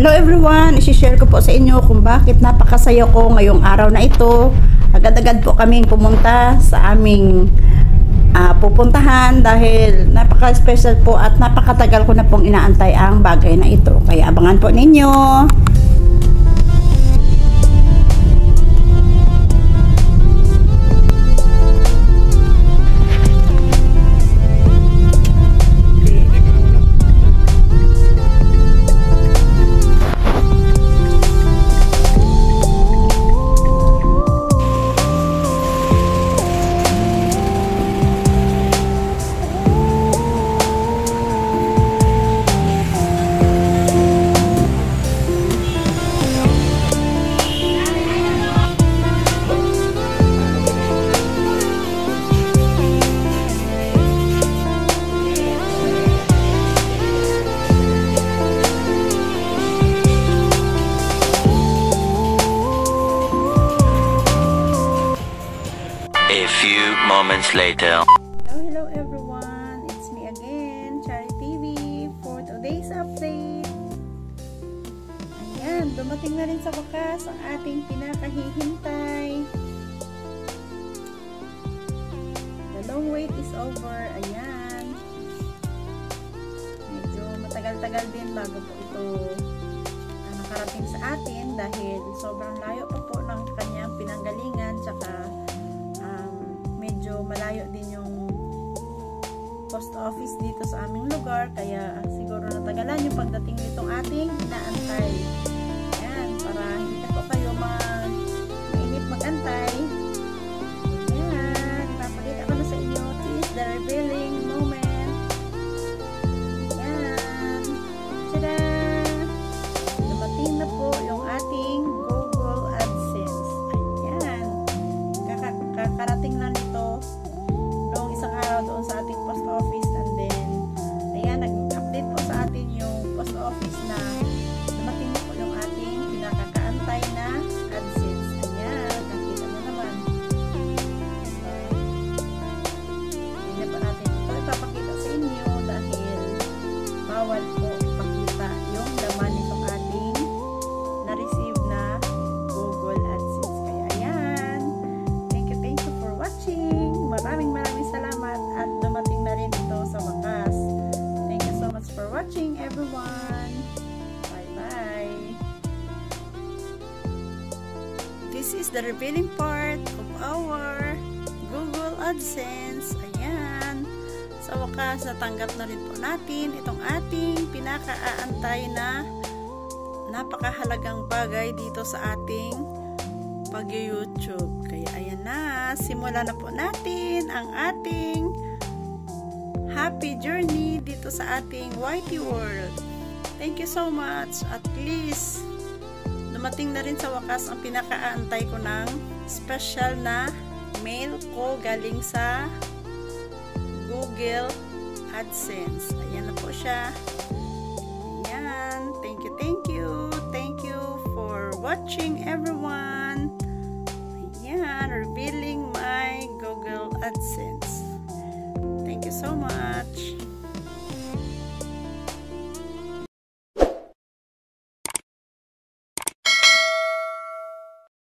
Hello everyone! Isishare ko po sa inyo kung bakit napakasaya ko ngayong araw na ito. Agad-agad po kaming pumunta sa aming pupuntahan dahil napaka-special po at napakatagal ko na pong inaantay ang bagay na ito. Kaya abangan po ninyo. A few moments later. Hello everyone! It's me again, Chari TV, for today's update. Ayan, dumating na rin sa wakas ang ating pinakahihintay. The long wait is over. Ayan. Medyo matagal-tagal din bago po ito nakarating sa atin dahil sobrang layo pa po ng kanyang pinanggalingan, tsaka medyo malayo din yung post office dito sa aming lugar, kaya siguro natagalan yung pagdating nitong ating inaantay. Ayan, para hindi na po kayo mainip magantay. Ayan, ipapakita ko na sa inyo. This is the revealing moment. Ayan, tada! Dumating na po yung ating Google AdSense. Ayan, kakarating lang ito noong isang araw doon sa ating post office, and then ayan, nag-update po sa atin yung post office na dumating na po yung ating pinakakaantay na AdSense. Ayan, nakita na naman. Hindi pa natin ito ipapakita sa inyo dahil bawal po ipakita yung laman nitong ating na-receive na Google AdSense. Kaya ayan, thank you for watching. Maraming salamat at dumating na rin ito sa wakas. Thank you so much for watching everyone. Bye-bye. This is the revealing part of our Google AdSense. Ayan. Sa wakas, natanggap na rin po natin itong ating pinakaaantay na napakahalagang bagay dito sa ating pag-YouTube. Kaya ayan na, simulan na po natin ang ating happy journey dito sa ating YT World. Thank you so much. At least dumating na rin sa wakas ang pinakaantay ko ng special na mail ko galing sa Google AdSense. Ayan na po siya. Ayan. Thank you. Thank you for watching everyone. Ayan, revealing my Google AdSense. Thank you so much.